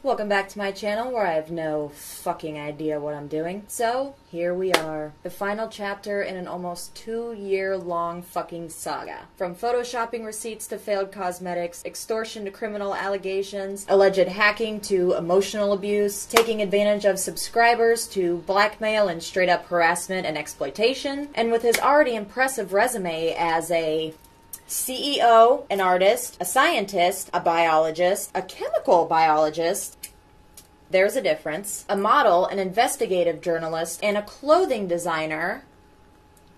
Welcome back to my channel where I have no fucking idea what I'm doing. So, here we are. The final chapter in an almost 2-year-long fucking saga. From photoshopping receipts to failed cosmetics, extortion to criminal allegations, alleged hacking to emotional abuse, taking advantage of subscribers to blackmail and straight up harassment and exploitation. And with his already impressive resume as a CEO, an artist, a scientist, a biologist, a chemical biologist, there's a difference, a model, an investigative journalist, and a clothing designer,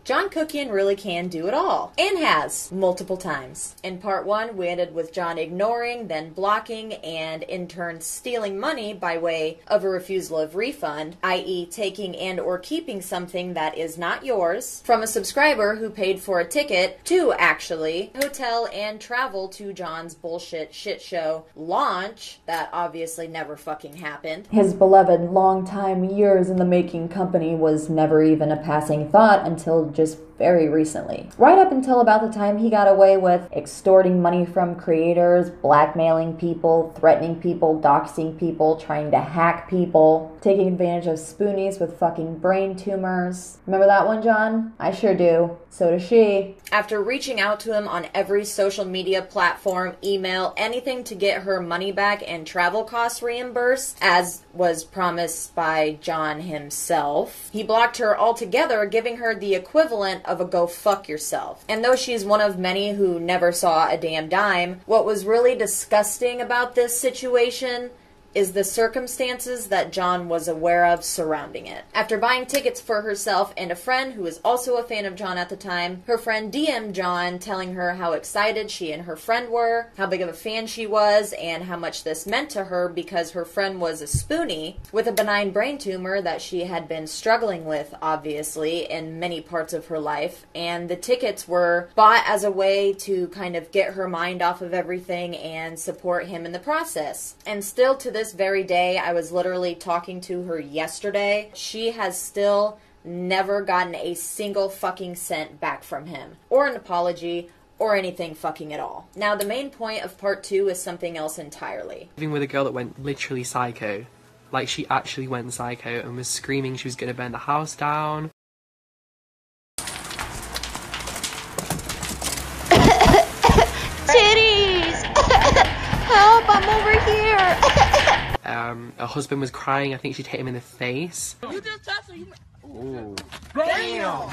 John Kuckian really can do it all, and has multiple times. In part 1, we ended with John ignoring, then blocking, and in turn stealing money by way of a refusal of refund, i.e. taking and or keeping something that is not yours, from a subscriber who paid for a ticket to, actually, hotel and travel to John's bullshit shit show launch that obviously never fucking happened. His beloved long-time years in the making company was never even a passing thought until just very recently. Right up until about the time he got away with extorting money from creators, blackmailing people, threatening people, doxing people, trying to hack people, taking advantage of spoonies with fucking brain tumors. Remember that one, John? I sure do. So does she. After reaching out to him on every social media platform, email, anything to get her money back and travel costs reimbursed, as was promised by John himself, he blocked her altogether, giving her the equivalent of a go fuck yourself. And though she's one of many who never saw a damn dime, what was really disgusting about this situation is the circumstances that John was aware of surrounding it. After buying tickets for herself and a friend who was also a fan of John at the time, her friend DM'd John telling her how excited she and her friend were, how big of a fan she was, and how much this meant to her because her friend was a spoonie with a benign brain tumor that she had been struggling with, obviously, in many parts of her life, and the tickets were bought as a way to kind of get her mind off of everything and support him in the process. And still to this very day, I was literally talking to her yesterday, she has still never gotten a single fucking cent back from him, or an apology, or anything fucking at all. Now, the main point of part 2 is something else entirely. Living with a girl that went literally psycho. Like, she actually went psycho and was screaming she was gonna burn the house down. Titties! Help, I'm over here! Her husband was crying. I think she'd hit him in the face. You just touched her. You... Ooh. Damn!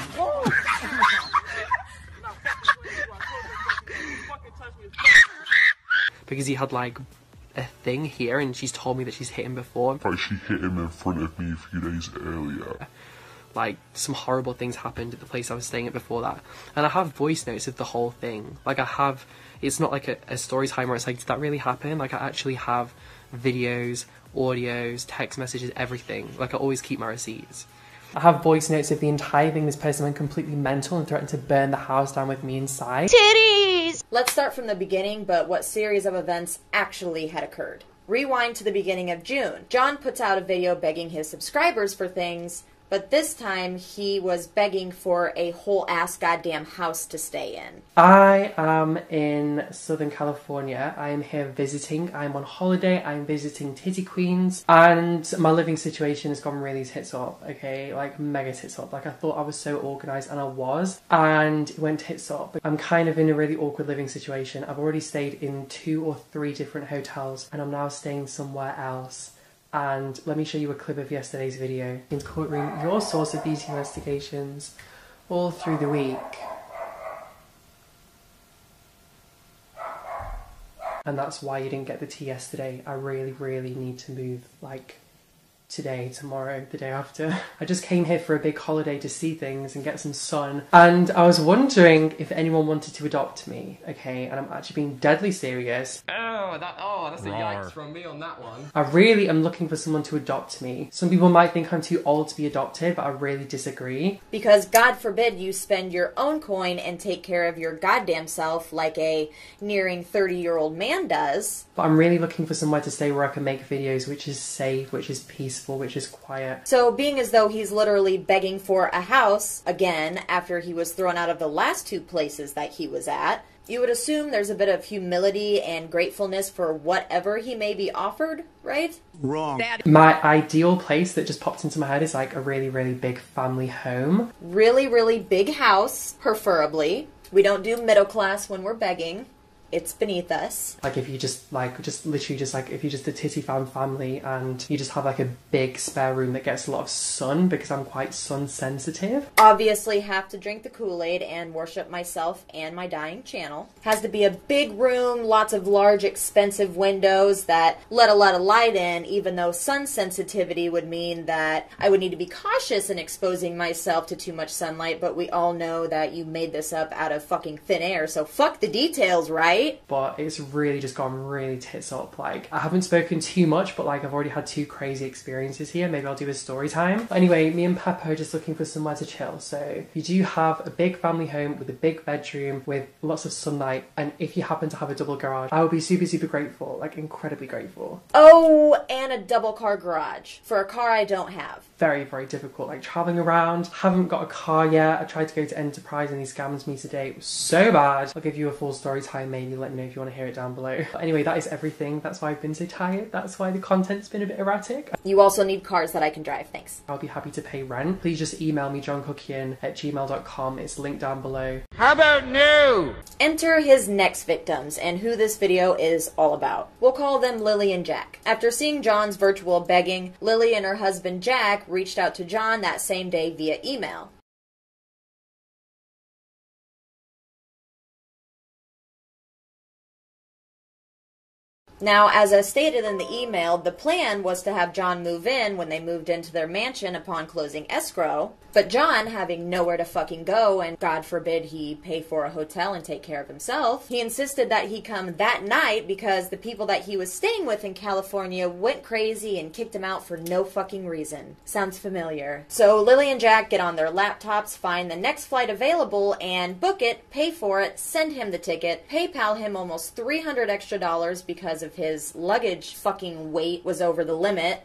Because he had like a thing here, and she's told me that she's hit him before. Like she hit him in front of me a few days earlier. Like, some horrible things happened at the place I was staying at before that. And I have voice notes of the whole thing. Like, I have... It's not like a story time where it's like, did that really happen? Like, I actually have videos, audios, text messages, everything. Like, I always keep my receipts. I have voice notes of the entire thing. This person went completely mental and threatened to burn the house down with me inside. Titties! Let's start from the beginning, but what series of events actually had occurred. Rewind to the beginning of June. John puts out a video begging his subscribers for things, but this time he was begging for a whole ass goddamn house to stay in. I am in Southern California. I am here visiting. I'm on holiday. I'm visiting Titty Queens. And my living situation has gone really tits up, okay? Like, mega tits up. Like, I thought I was so organised, and I was. And it went tits up. I'm kind of in a really awkward living situation. I've already stayed in 2 or 3 different hotels, and I'm now staying somewhere else. And let me show you a clip of yesterday's video. In Courtroom, your source of beauty investigations all through the week. And that's why you didn't get the tea yesterday. I really, really need to move, like, today, tomorrow, the day after. I just came here for a big holiday to see things and get some sun. And I was wondering if anyone wanted to adopt me, okay? And I'm actually being deadly serious. That's a yikes from me on that one. I really am looking for someone to adopt me. Some people might think I'm too old to be adopted, but I really disagree. Because God forbid you spend your own coin and take care of your goddamn self like a nearing 30-year-old man does. But I'm really looking for somewhere to stay where I can make videos which is safe, which is peaceful, which is quiet. So being as though he's literally begging for a house, again, after he was thrown out of the last 2 places that he was at, You would assume there's a bit of humility and gratefulness for whatever he may be offered, right? Wrong. My ideal place that just popped into my head is like a really, really big family home. Really, really big house, preferably. We don't do middle class when we're begging. It's beneath us. Like if you just literally if you're just a titty fan family and you just have like a big spare room that gets a lot of sun, because I'm quite sun sensitive. Obviously have to drink the Kool-Aid and worship myself and my dying channel. Has to be a big room, lots of large expensive windows that let a lot of light in, even though sun sensitivity would mean that I would need to be cautious in exposing myself to too much sunlight, but we all know that you made this up out of fucking thin air, so fuck the details, right? But it's really just gone really tits up. Like, I haven't spoken too much, but like I've already had 2 crazy experiences here. Maybe I'll do a story time. But anyway, me and Pepper are just looking for somewhere to chill. So if you do have a big family home with a big bedroom with lots of sunlight, and if you happen to have a double garage, I will be super, super grateful. Like, incredibly grateful. Oh, and a double car garage for a car I don't have. Very, very difficult. Like, traveling around, haven't got a car yet. I tried to go to Enterprise and he scammed me today. It was so bad. I'll give you a full story time, maybe. Let me know if you want to hear it down below. But anyway, that is everything. That's why I've been so tired. That's why the content's been a bit erratic. You also need cars that I can drive, thanks. I'll be happy to pay rent. Please just email me, johnkuckian@gmail.com. It's linked down below. How about no? Enter his next victims and who this video is all about. We'll call them Lily and Jack. After seeing John's virtual begging, Lily and her husband Jack reached out to John that same day via email. Now, as I stated in the email, the plan was to have John move in when they moved into their mansion upon closing escrow, but John, having nowhere to fucking go, and God forbid he pay for a hotel and take care of himself, he insisted that he come that night because the people that he was staying with in California went crazy and kicked him out for no fucking reason. Sounds familiar. So Lily and Jack get on their laptops, find the next flight available, and book it, pay for it, send him the ticket, PayPal him almost $300 extra because of his luggage fucking weight was over the limit.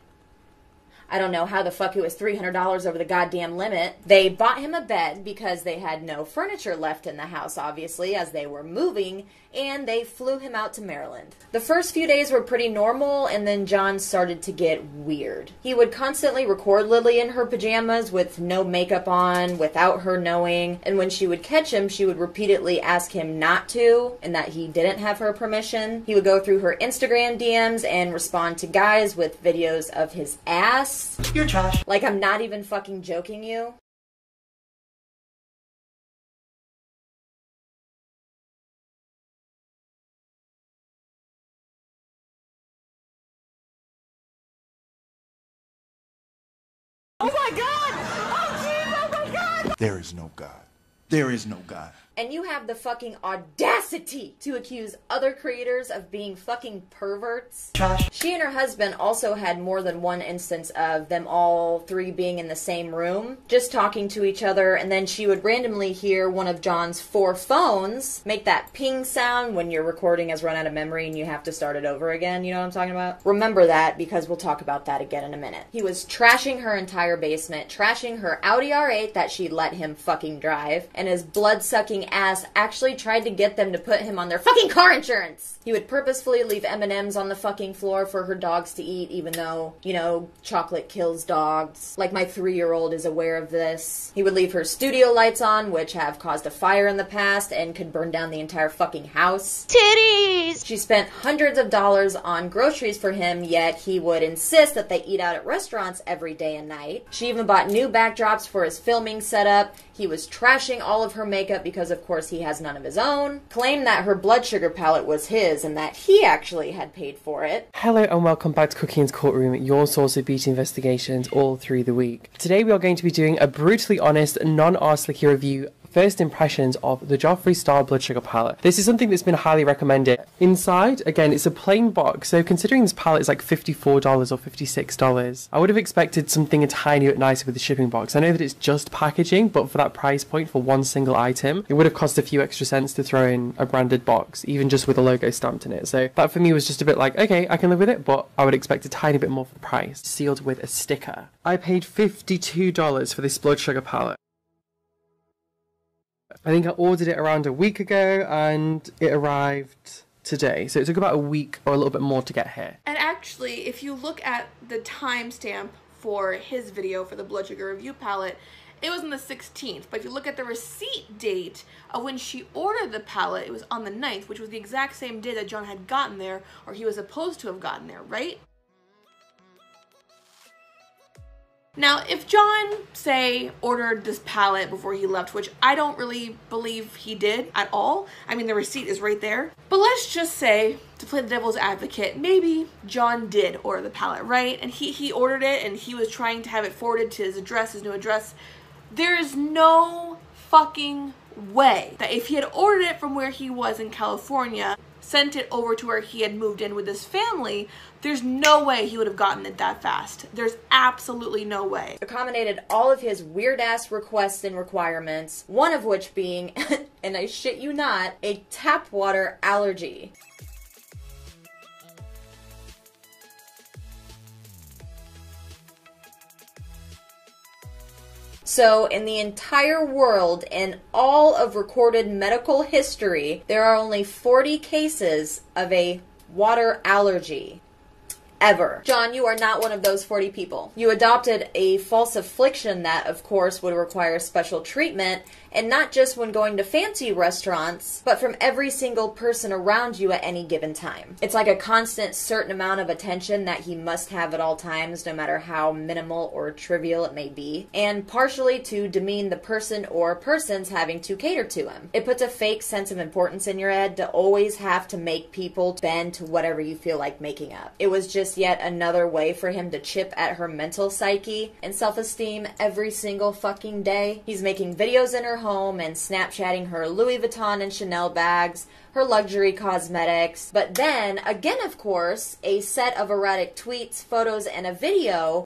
I don't know how the fuck it was $300 over the goddamn limit. They bought him a bed because they had no furniture left in the house, obviously, as they were moving, and they flew him out to Maryland. The first few days were pretty normal, and then John started to get weird. He would constantly record Lily in her pajamas with no makeup on, without her knowing, and when she would catch him, she would repeatedly ask him not to, and that he didn't have her permission. He would go through her Instagram DMs and respond to guys with videos of his ass. You're trash. Like, I'm not even fucking joking you. Oh my God! Oh jeez! Oh my God! There is no God. There is no God. And you have the fucking audacity to accuse other creators of being fucking perverts. Trash. She and her husband also had more than one instance of them all 3 being in the same room, just talking to each other, and then she would randomly hear one of John's 4 phones make that ping sound when your recording has run out of memory and you have to start it over again, you know what I'm talking about? Remember that, because we'll talk about that again in a minute. He was trashing her entire basement, trashing her Audi R8 that she let him fucking drive, and his blood-sucking ass actually tried to get them to put him on their fucking car insurance. He would purposefully leave M&Ms on the fucking floor for her dogs to eat, even though, you know, chocolate kills dogs. Like, my 3-year-old is aware of this. He would leave her studio lights on, which have caused a fire in the past and could burn down the entire fucking house. Titties! She spent hundreds of dollars on groceries for him, yet he would insist that they eat out at restaurants every day and night. She even bought new backdrops for his filming setup. He was trashing all of her makeup because, of course, he has none of his own. Claimed that her blood sugar palette was his and that he actually had paid for it. Hello and welcome back to Kuckian's Courtroom, your source of beauty investigations all through the week. Today we are going to be doing a brutally honest, non-arse slicky review first impressions of the Joffree Star Blood Sugar Palette. This is something that's been highly recommended. Inside, again, it's a plain box, so considering this palette is like $54 or $56, I would have expected something a tiny bit nicer with the shipping box. I know that it's just packaging, but for that price point for one single item, it would have cost a few extra cents to throw in a branded box, even just with a logo stamped in it. So that for me was just a bit like, okay, I can live with it, but I would expect a tiny bit more for the price. Sealed with a sticker. I paid $52 for this Blood Sugar Palette. I think I ordered it around a week ago and it arrived today. So it took about a week or a little bit more to get here. And actually, if you look at the timestamp for his video for the Blood Sugar Review palette, it was on the 16th. But if you look at the receipt date of when she ordered the palette, it was on the 9th, which was the exact same day that John had gotten there, or he was supposed to have gotten there, right? Now, if John, say, ordered this palette before he left, which I don't really believe he did at all. I mean, the receipt is right there. But let's just say, to play the devil's advocate, maybe John did order the palette, right? And he ordered it and he was trying to have it forwarded to his address, his new address. There is no fucking way that if he had ordered it from where he was in California, sent it over to where he had moved in with his family, there's no way he would have gotten it that fast. There's absolutely no way. Accommodated all of his weird-ass requests and requirements, one of which being, and I shit you not, a tap water allergy. So, in the entire world, in all of recorded medical history, there are only 40 cases of a water allergy. Ever. John, you are not one of those 40 people. You adopted a false affliction that, of course, would require special treatment, and not just when going to fancy restaurants, but from every single person around you at any given time. It's like a constant certain amount of attention that he must have at all times, no matter how minimal or trivial it may be, and partially to demean the person or persons having to cater to him. It puts a fake sense of importance in your head to always have to make people bend to whatever you feel like making up. It was just yet another way for him to chip at her mental psyche and self-esteem every single fucking day. He's making videos in her home and Snapchatting her Louis Vuitton and Chanel bags, her luxury cosmetics, but then, again of course, a set of erratic tweets, photos, and a video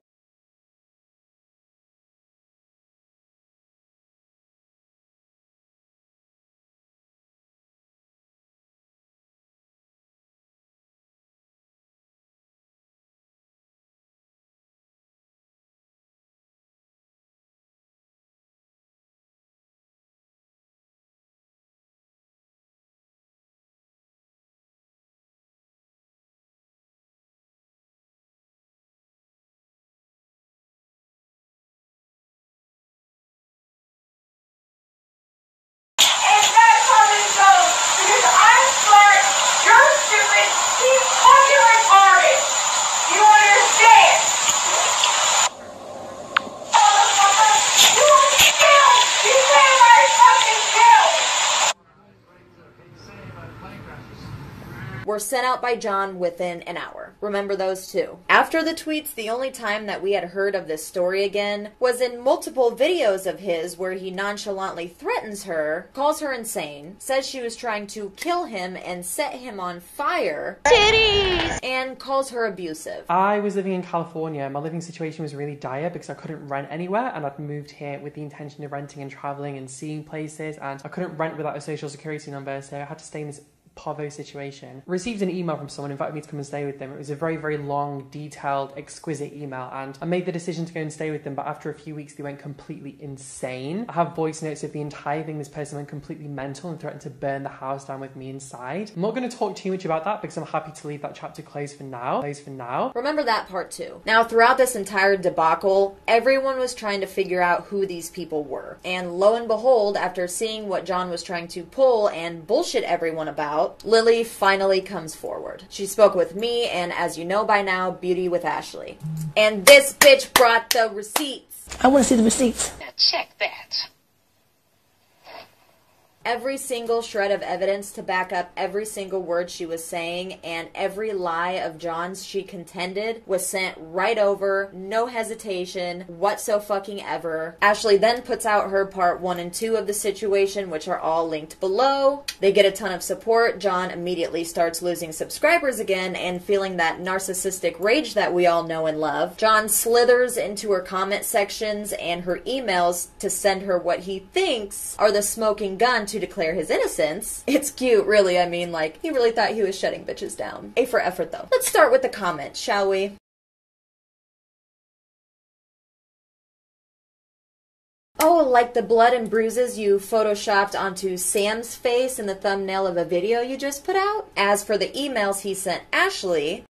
were sent out by John within an hour. Remember those two. After the tweets, the only time that we had heard of this story again was in multiple videos of his where he nonchalantly threatens her, calls her insane, says she was trying to kill him and set him on fire, Titties! and calls her abusive. I was living in California. My living situation was really dire because I couldn't rent anywhere, and I'd moved here with the intention of renting and traveling and seeing places, and I couldn't rent without a social security number, so I had to stay in this Pavo situation. Received an email from someone inviting me to come and stay with them. It was a very, very long, detailed, exquisite email, and I made the decision to go and stay with them, but after a few weeks they went completely insane. I have voice notes of the entire thing. This person went completely mental and threatened to burn the house down with me inside. I'm not going to talk too much about that because I'm happy to leave that chapter closed for now. Remember that part too. Now, throughout this entire debacle, everyone was trying to figure out who these people were. And lo and behold, after seeing what John was trying to pull and bullshit everyone about, Lily finally comes forward. She spoke with me and, as you know by now, Beauty with Ashley. And this bitch brought the receipts. I want to see the receipts. Now check that. Every single shred of evidence to back up every single word she was saying, and every lie of John's she contended was sent right over, no hesitation whatso-fucking-ever. Ashley then puts out her part 1 and 2 of the situation, which are all linked below. They get a ton of support. John immediately starts losing subscribers again and feeling that narcissistic rage that we all know and love. John slithers into her comment sections and her emails to send her what he thinks are the smoking gun to declare his innocence. It's cute, really. I mean, like, he really thought he was shutting bitches down. A for effort, though. Let's start with the comments, shall we? Oh, like the blood and bruises you photoshopped onto Sam's face in the thumbnail of a video you just put out? As for the emails he sent Ashley,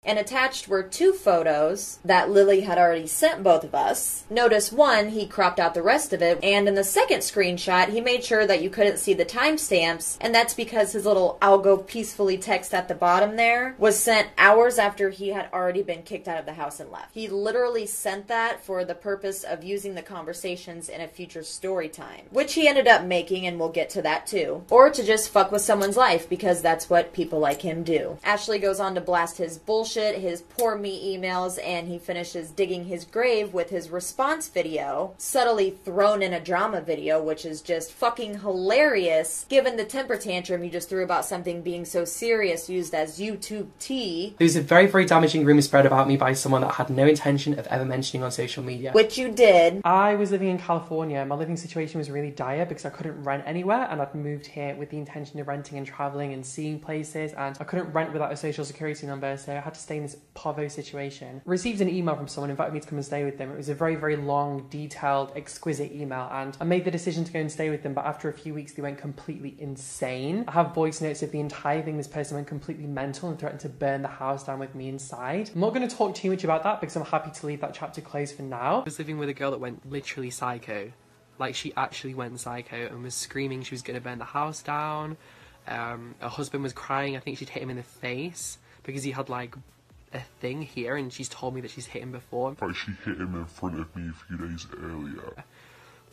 and attached were 2 photos that Lily had already sent both of us. Notice one, he cropped out the rest of it, and in the second screenshot, he made sure that you couldn't see the timestamps, and that's because his little "I'll go peacefully" text at the bottom there was sent hours after he had already been kicked out of the house and left. He literally sent that for the purpose of using the conversations in a future story time, which he ended up making, and we'll get to that too. Or to just fuck with someone's life, because that's what people like him do. Ashley goes on to blast his bullshit, his poor me emails, and he finishes digging his grave with his response video, subtly thrown in a drama video, which is just fucking hilarious given the temper tantrum you just threw about something being so serious used as YouTube tea. There's a very, very damaging rumour spread about me by someone that I had no intention of ever mentioning on social media. Which you did. I was living in California. My living situation was really dire because I couldn't rent anywhere, and I'd moved here with the intention of renting and travelling and seeing places, and I couldn't rent without a social security number, so I had to stay in this povo situation. Received an email from someone inviting me to come and stay with them. It was a very, very long, detailed, exquisite email, and I made the decision to go and stay with them, but after a few weeks they went completely insane. I have voice notes of the entire thing. This person went completely mental and threatened to burn the house down with me inside. I'm not going to talk too much about that because I'm happy to leave that chapter closed for now. I was living with a girl that went literally psycho. Like, she actually went psycho and was screaming she was going to burn the house down. Her husband was crying. I think she'd hit him in the face because he had like a thing here, and she's told me that she's hit him before. Like, she hit him in front of me a few days earlier.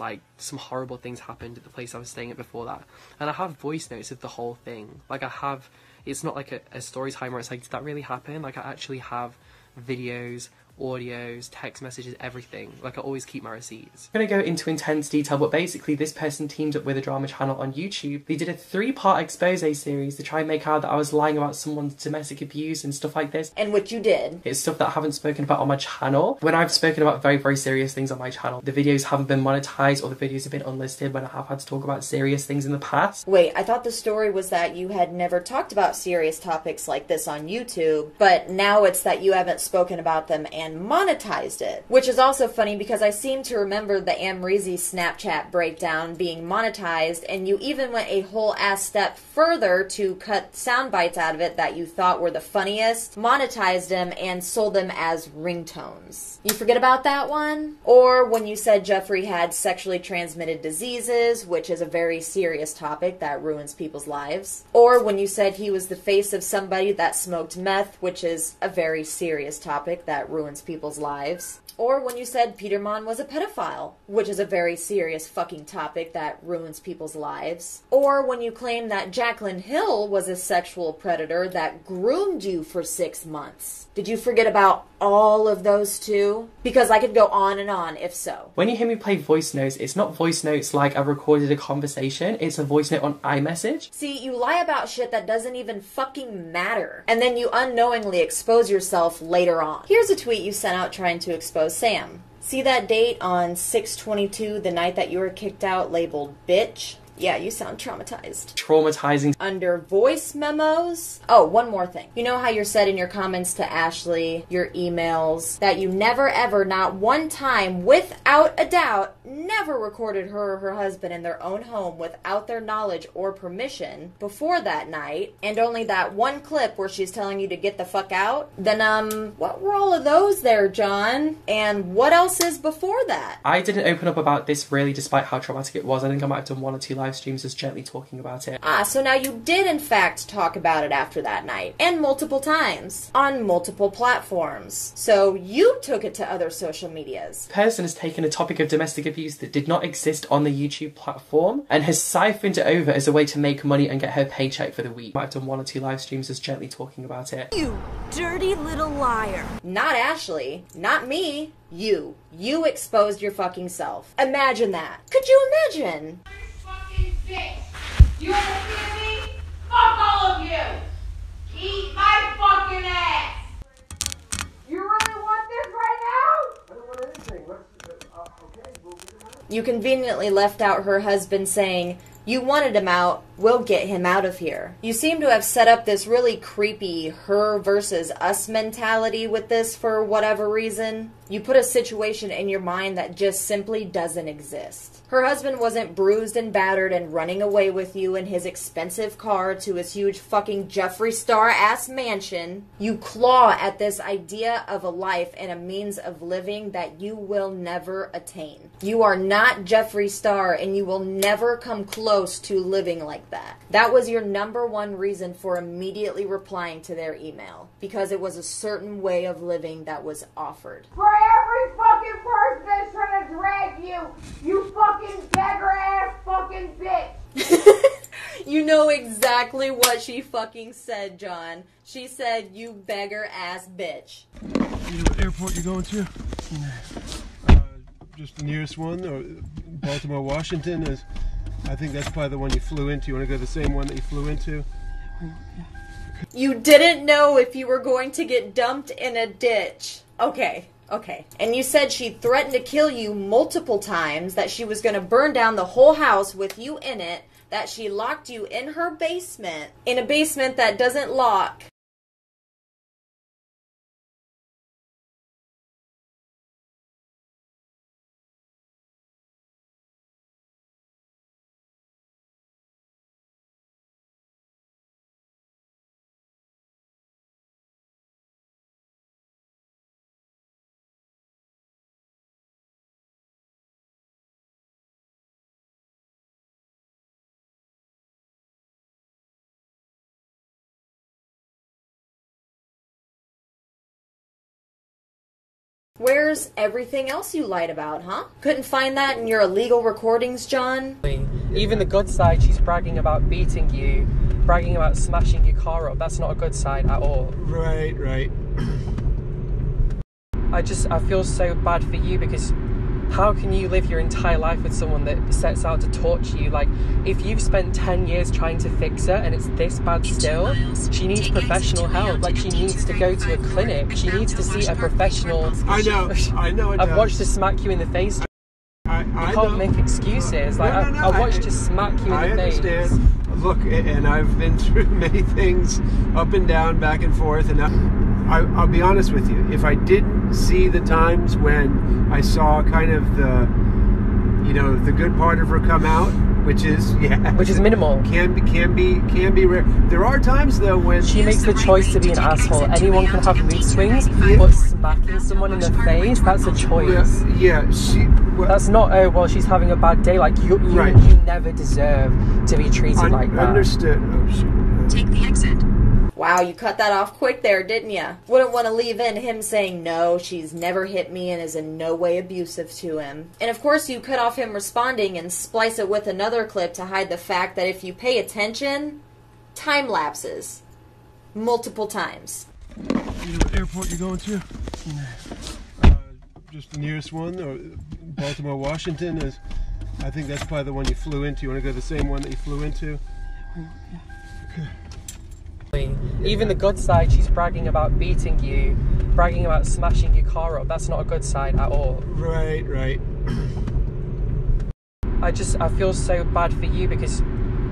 Like, some horrible things happened at the place I was staying at before that. And I have voice notes of the whole thing. Like, I have, it's not like a story time where it's like, did that really happen? Like, I actually have videos, audios, text messages, everything. Like, I always keep my receipts. I'm gonna go into intense detail, but basically this person teamed up with a drama channel on YouTube. They did a 3-part expose series to try and make out that I was lying about someone's domestic abuse and stuff like this. And which you did. It's stuff that I haven't spoken about on my channel. When I've spoken about very, very serious things on my channel, the videos haven't been monetized or the videos have been unlisted when I have had to talk about serious things in the past. Wait, I thought the story was that you had never talked about serious topics like this on YouTube, but now it's that you haven't spoken about them and monetized it. Which is also funny because I seem to remember the Amrezy Snapchat breakdown being monetized, and you even went a whole ass step further to cut sound bites out of it that you thought were the funniest, monetized them, and sold them as ringtones. You forget about that one? Or when you said Jeffrey had sexually transmitted diseases, which is a very serious topic that ruins people's lives. Or when you said he was the face of somebody that smoked meth, which is a very serious topic that ruins people's lives. Or when you said Peterman was a pedophile, which is a very serious fucking topic that ruins people's lives. Or when you claim that Jaclyn Hill was a sexual predator that groomed you for 6 months. Did you forget about all of those too? Because I could go on and on if so. When you hear me play voice notes, it's not voice notes like I recorded a conversation, it's a voice note on iMessage. See, you lie about shit that doesn't even fucking matter, and then you unknowingly expose yourself later on. Here's a tweet you sent out trying to expose Sam. See that date on 6/22, the night that you were kicked out, labeled bitch? Yeah, you sound traumatized. Traumatizing. Under voice memos? Oh, one more thing. You know how you're said in your comments to Ashley, your emails, that you never ever, not one time, without a doubt, never recorded her or her husband in their own home without their knowledge or permission before that night, and only that one clip where she's telling you to get the fuck out? Then, what were all of those there, John? And what else is before that? I didn't open up about this really, despite how traumatic it was. I think I might have done 1 or 2 live live streams us gently talking about it. Ah, so now you did in fact talk about it after that night, and multiple times, on multiple platforms. So you took it to other social medias. The person has taken a topic of domestic abuse that did not exist on the YouTube platform and has siphoned it over as a way to make money and get her paycheck for the week. Might have done 1 or 2 live streams us gently talking about it. You dirty little liar. Not Ashley. Not me. You. You exposed your fucking self. Imagine that. Could you imagine? Fucking bitch. You understand me? Fuck all of you. Eat my fucking ass. You really want this right now? I don't want anything. Okay, we'll get him out. You conveniently left out her husband saying, "You wanted him out, we'll get him out of here." You seem to have set up this really creepy her versus us mentality with this for whatever reason. You put a situation in your mind that just simply doesn't exist. Her husband wasn't bruised and battered and running away with you in his expensive car to his huge fucking Jeffree Star-ass mansion. You claw at this idea of a life and a means of living that you will never attain. You are not Jeffree Star and you will never come close to living like that. That was your #1 reason for immediately replying to their email, because it was a certain way of living that was offered. For every fucking person that's trying to drag you, you fucking beggar ass fucking bitch. You know exactly what she fucking said, John. She said, "You beggar ass bitch." You know what airport you're going to? Just the nearest one, or Baltimore, Washington. I think that's probably the one you flew into. You want to go to the same one that you flew into? You didn't know if you were going to get dumped in a ditch. Okay. And you said she threatened to kill you multiple times, that she was going to burn down the whole house with you in it, that she locked you in her basement, in a basement that doesn't lock. Where's everything else you lied about, huh? Couldn't find that in your illegal recordings, John? Even the good side, she's bragging about beating you, bragging about smashing your car up. That's not a good side at all. Right. I feel so bad for you, because how can you live your entire life with someone that sets out to torture you? Like, if you've spent 10 years trying to fix her and it's this bad still, she needs professional help. Like, she needs to go to a clinic. She needs to see a professional. I know. I've watched her smack you in the face. You can't make excuses. Like, I watched her smack you in the face. I understand. Look, and I've been through many things, up and down, back and forth, and I'll be honest with you. If I didn't see the times when I saw kind of the good part of her come out, which is minimal, can be rare. There are times though when she makes the choice to be an asshole. Anyone can have mood swings, but smacking someone in the face—that's a choice. That's not, oh well, she's having a bad day. Like you never deserve to be treated like that. Understood. Oh shit. Take the exit. Wow, you cut that off quick there, didn't ya? Wouldn't want to leave in him saying, "No, she's never hit me and is in no way abusive to him." And of course you cut off him responding and splice it with another clip to hide the fact that if you pay attention, time lapses. Multiple times. You know what airport you're going to? Just the nearest one, or Baltimore, Washington. I think that's probably the one you flew into. You want to go to the same one that you flew into? Okay. Even the good side, she's bragging about beating you, bragging about smashing your car up. That's not a good side at all. Right. I feel so bad for you, because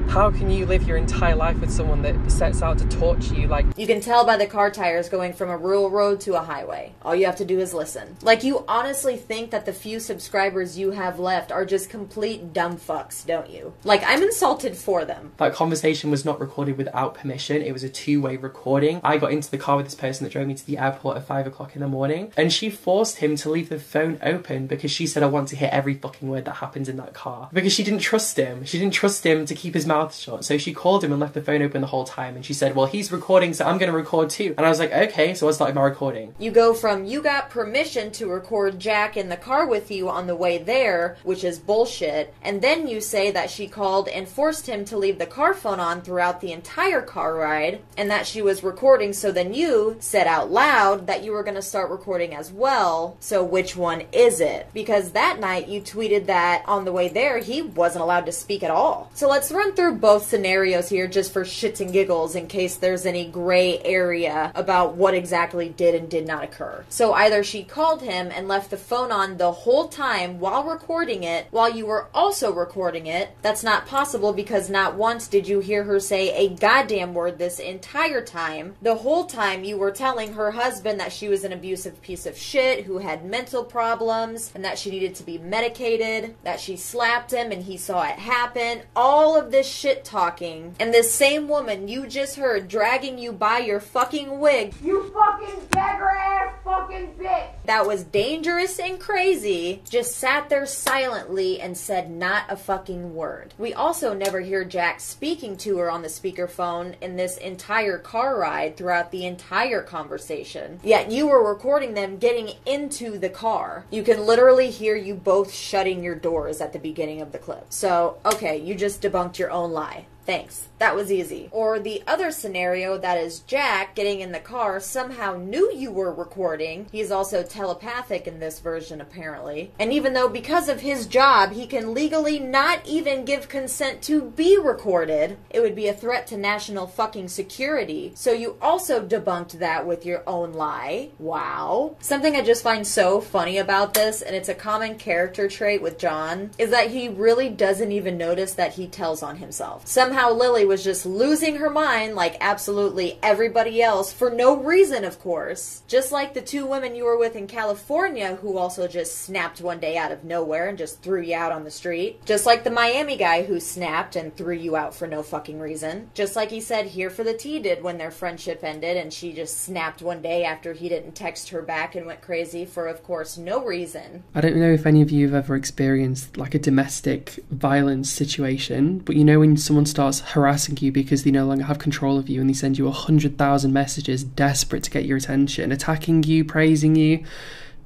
How can you live your entire life with someone that sets out to torture you? Like, you can tell by the car tires going from a rural road to a highway. All you have to do is listen. Like, you honestly think that the few subscribers you have left are just complete dumb fucks, don't you? Like, I'm insulted for them. That conversation was not recorded without permission. It was a two-way recording. I got into the car with this person that drove me to the airport at 5 o'clock in the morning, and she forced him to leave the phone open because she said, I want to hear every fucking word that happens in that car. Because she didn't trust him. She didn't trust him to keep his mouth shut. So she called him and left the phone open the whole time, and she said, well, he's recording, so I'm going to record too. And I was like, okay, so I started my recording. You go from you got permission to record Jack in the car with you on the way there, which is bullshit, and then you say that she called and forced him to leave the car phone on throughout the entire car ride, and that she was recording, so then you said out loud that you were going to start recording as well. So which one is it? Because that night you tweeted that on the way there he wasn't allowed to speak at all. So let's run through both scenarios here just for shits and giggles in case there's any gray area about what exactly did and did not occur. So either she called him and left the phone on the whole time while recording it, while you were also recording it. That's not possible because not once did you hear her say a goddamn word this entire time. The whole time you were telling her husband that she was an abusive piece of shit who had mental problems and that she needed to be medicated, that she slapped him and he saw it happen. All of this shit talking, and this same woman you just heard dragging you by your fucking wig, You fucking beggar ass fucking bitch! that was dangerous and crazy, just sat there silently and said not a fucking word. We also never hear Jack speaking to her on the speakerphone in this entire car ride throughout the entire conversation. Yet you were recording them getting into the car. You can literally hear you both shutting your doors at the beginning of the clip. So, okay, you just debunked your own lie. Thanks. That was easy. Or the other scenario, that is Jack getting in the car, somehow knew you were recording. He's also telepathic in this version, apparently. And even though because of his job, he can legally not even give consent to be recorded, it would be a threat to national fucking security. So you also debunked that with your own lie. Wow. Something I just find so funny about this, and it's a common character trait with John, is that he really doesn't even notice that he tells on himself. Somehow Lily was just losing her mind like absolutely everybody else for no reason, of course. Just like the two women you were with in California who also just snapped one day out of nowhere and just threw you out on the street. Just like the Miami guy who snapped and threw you out for no fucking reason. Just like he said Here for the Tea did when their friendship ended and she just snapped one day after he didn't text her back and went crazy for, of course, no reason. I don't know if any of you have ever experienced like a domestic violence situation, but you know when someone starts harassing you because they no longer have control of you and they send you 100,000 messages desperate to get your attention, attacking you, praising you.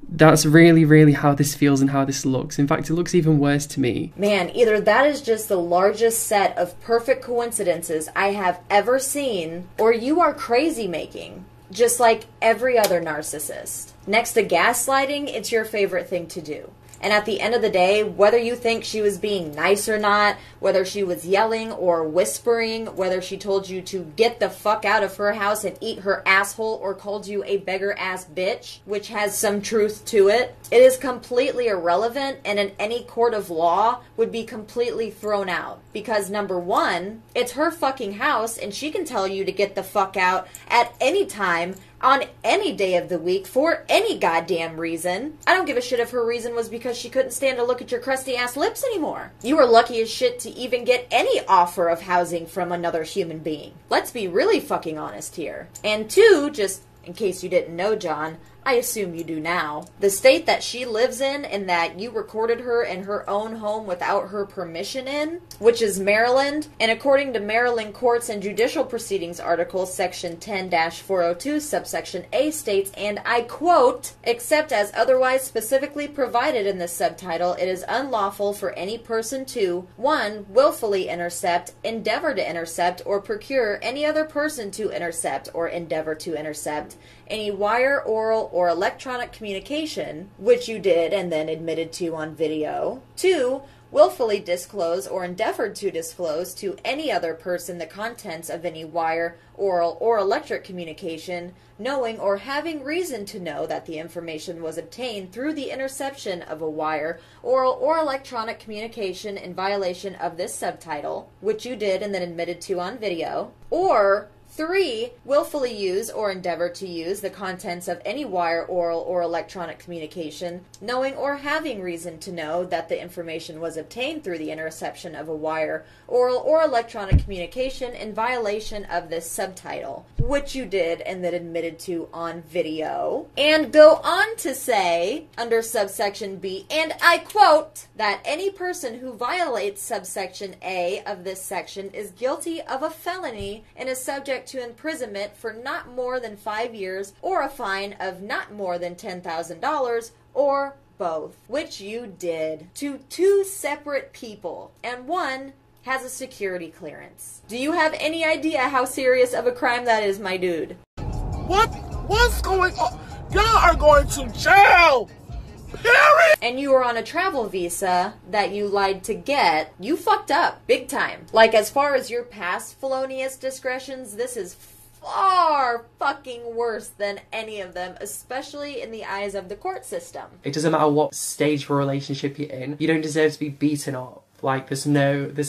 That's really, really how this feels and how this looks. In fact, it looks even worse to me. Man, either that is just the largest set of perfect coincidences I have ever seen, or you are crazy making, just like every other narcissist. Next to gaslighting, it's your favorite thing to do. And at the end of the day, whether you think she was being nice or not, whether she was yelling or whispering, whether she told you to get the fuck out of her house and eat her asshole or called you a beggar-ass bitch, which has some truth to it, it is completely irrelevant and in any court of law would be completely thrown out. Because number one, it's her fucking house and she can tell you to get the fuck out at any time, on any day of the week, for any goddamn reason. I don't give a shit if her reason was because she couldn't stand to look at your crusty ass lips anymore. You were lucky as shit to even get any offer of housing from another human being. Let's be really fucking honest here. And two, just in case you didn't know, John, I assume you do now. The state that she lives in and that you recorded her in her own home without her permission in, which is Maryland, and according to Maryland Courts and Judicial Proceedings article section 10-402 subsection A states, and I quote, except as otherwise specifically provided in this subtitle, it is unlawful for any person to 1. Willfully intercept, endeavor to intercept, or procure any other person to intercept or endeavor to intercept any wire, oral, or electronic communication, which you did and then admitted to on video. 2. willfully disclose or endeavored to disclose to any other person the contents of any wire, oral, or electric communication, knowing or having reason to know that the information was obtained through the interception of a wire, oral, or electronic communication in violation of this subtitle, which you did and then admitted to on video, or 3. Willfully use or endeavor to use the contents of any wire, oral, or electronic communication, knowing or having reason to know that the information was obtained through the interception of a wire, oral, or electronic communication in violation of this subtitle, which you did and then admitted to on video. And go on to say, under subsection B, and I quote, that any person who violates subsection A of this section is guilty of a felony and is subject to imprisonment for not more than 5 years or a fine of not more than $10,000 or both, which you did to 2 separate people, and one has a security clearance. Do you have any idea how serious of a crime that is, my dude? What's going on? Y'all are going to jail! Period! And you were on a travel visa that you lied to get. You fucked up. Big time. Like, as far as your past felonious discretions, this is far fucking worse than any of them, especially in the eyes of the court system. It doesn't matter what stage of a relationship you're in, you don't deserve to be beaten up. Like, there's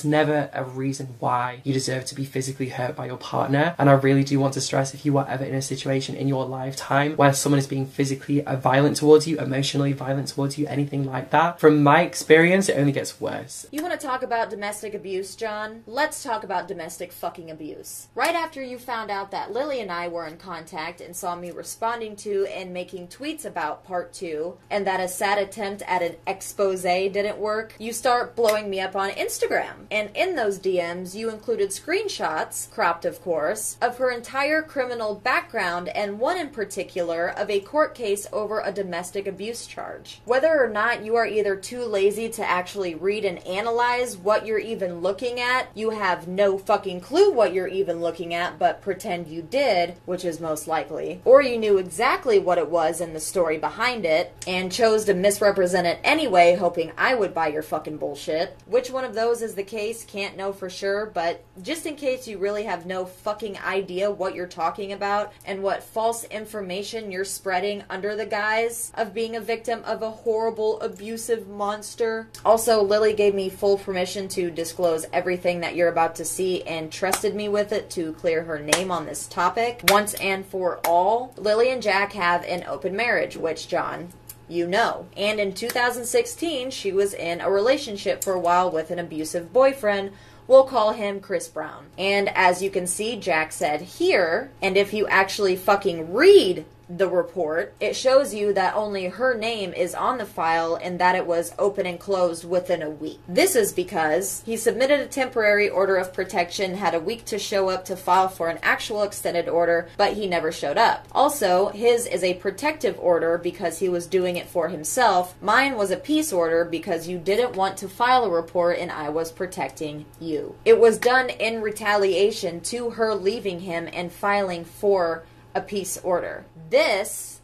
never a reason why you deserve to be physically hurt by your partner. And I really do want to stress, if you are ever in a situation in your lifetime where someone is being physically violent towards you, emotionally violent towards you, anything like that, from my experience, it only gets worse. You want to talk about domestic abuse, John? Let's talk about domestic fucking abuse. Right after you found out that Lily and I were in contact and saw me responding to and making tweets about part 2, and that a sad attempt at an expose didn't work, you start blowing me up on Instagram. And in those DMs, you included screenshots, cropped of course, of her entire criminal background, and one in particular of a court case over a domestic abuse charge. Whether or not you are either too lazy to actually read and analyze what you're even looking at, you have no fucking clue what you're even looking at, but pretend you did, which is most likely, or you knew exactly what it was in the story behind it, and chose to misrepresent it anyway, hoping I would buy your fucking bullshit. Which one of those is the case, can't know for sure, but just in case you really have no fucking idea what you're talking about and what false information you're spreading under the guise of being a victim of a horrible, abusive monster. Also, Lily gave me full permission to disclose everything that you're about to see and trusted me with it to clear her name on this topic once and for all. Lily and Jack have an open marriage, which, John, you know. And in 2016, she was in a relationship for a while with an abusive boyfriend. We'll call him Chris Brown. And as you can see, Jack said here, and if you actually fucking read the report, it shows you that only her name is on the file and that it was open and closed within a week. This is because he submitted a temporary order of protection, had a week to show up to file for an actual extended order, but he never showed up. Also, his is a protective order because he was doing it for himself. Mine was a peace order because you didn't want to file a report and I was protecting you. It was done in retaliation to her leaving him and filing for a peace order. This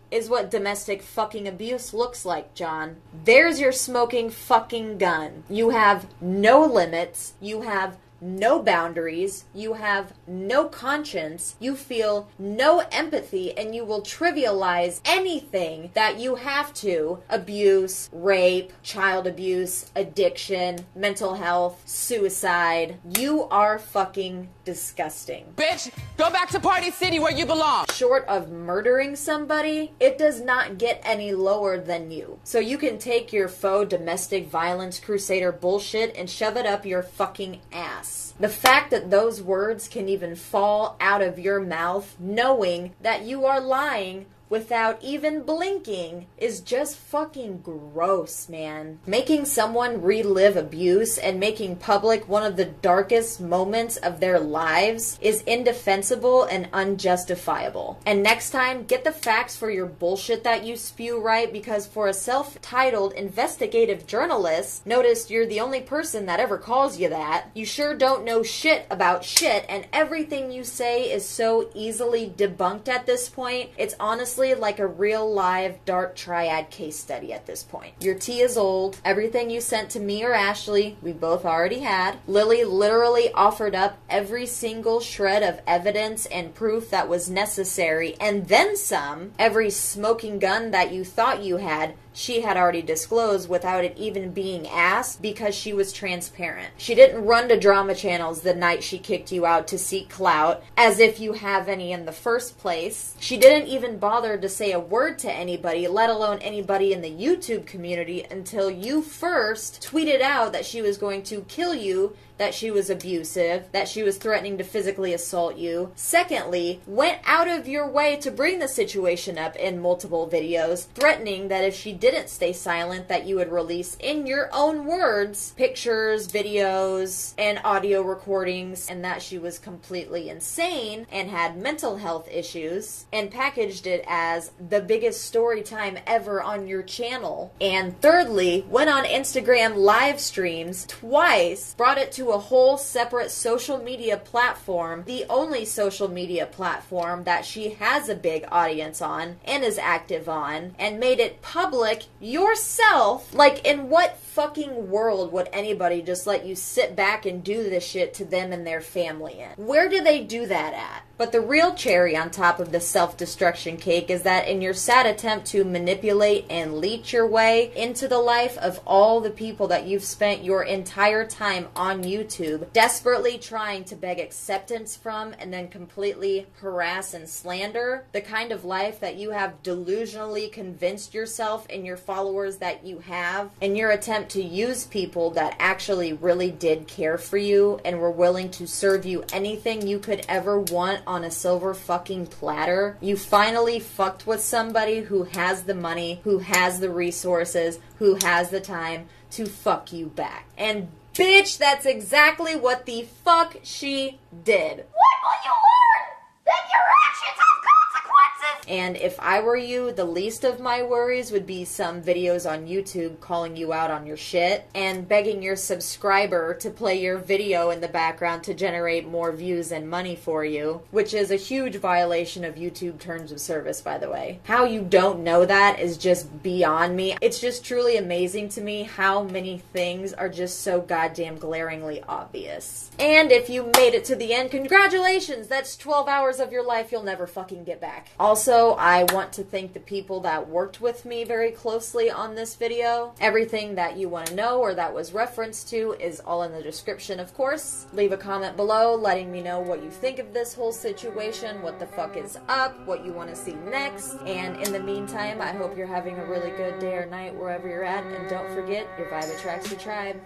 is what domestic fucking abuse looks like, John. There's your smoking fucking gun. You have no limits. You have no boundaries, you have no conscience, you feel no empathy, and you will trivialize anything that you have to. Abuse, rape, child abuse, addiction, mental health, suicide. You are fucking disgusting. Bitch, go back to Party City where you belong. Short of murdering somebody, it does not get any lower than you. So you can take your faux domestic violence crusader bullshit and shove it up your fucking ass. The fact that those words can even fall out of your mouth knowing that you are lying without even blinking is just fucking gross, man. Making someone relive abuse and making public one of the darkest moments of their lives is indefensible and unjustifiable. And next time, get the facts for your bullshit that you spew right, because for a self-titled investigative journalist, notice you're the only person that ever calls you that, you sure don't know shit about shit, and everything you say is so easily debunked at this point, it's honestly honestly like a real live dark triad case study at this point. Your tea is old. Everything you sent to me or Ashley, we both already had. Lily literally offered up every single shred of evidence and proof that was necessary, and then some. Every smoking gun that you thought you had, she had already disclosed without it even being asked, because she was transparent. She didn't run to drama channels the night she kicked you out to seek clout, as if you have any in the first place. She didn't even bother to say a word to anybody, let alone anybody in the YouTube community, until you first tweeted out that she was going to kill you, that she was abusive, that she was threatening to physically assault you. Secondly, went out of your way to bring the situation up in multiple videos, threatening that if she didn't stay silent, that you would release, in your own words, pictures, videos, and audio recordings, and that she was completely insane and had mental health issues, and packaged it as the biggest story time ever on your channel. And thirdly, went on Instagram live streams twice, brought it to a whole separate social media platform, the only social media platform that she has a big audience on and is active on, and made it public yourself. Like, in what fucking world would anybody just let you sit back and do this shit to them and their family in? Where do they do that at? But the real cherry on top of the self-destruction cake is that in your sad attempt to manipulate and leech your way into the life of all the people that you've spent your entire time on YouTube desperately trying to beg acceptance from and then completely harass and slander, the kind of life that you have delusionally convinced yourself and your followers that you have, in your attempt to use people that actually really did care for you and were willing to serve you anything you could ever want on a silver fucking platter, you finally fucked with somebody who has the money, who has the resources, who has the time to fuck you back. And bitch, that's exactly what the fuck she did. What will you learn? That your actions have consequences! And if I were you, the least of my worries would be some videos on YouTube calling you out on your shit and begging your subscriber to play your video in the background to generate more views and money for you, which is a huge violation of YouTube terms of service, by the way. How you don't know that is just beyond me. It's just truly amazing to me how many things are just so goddamn glaringly obvious. And if you made it to the end, congratulations! That's 12 hours of your life you'll never fucking get back. Also, I want to thank the people that worked with me very closely on this video. Everything that you want to know or that was referenced to is all in the description, of course. Leave a comment below letting me know what you think of this whole situation, what the fuck is up, what you want to see next. And in the meantime, I hope you're having a really good day or night wherever you're at, and don't forget, your vibe attracts your tribe.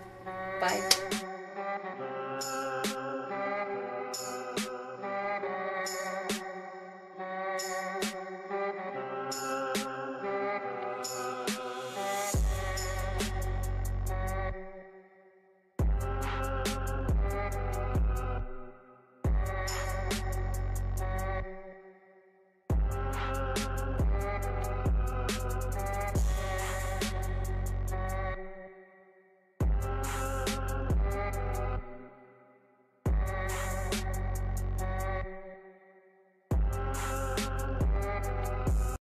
Bye.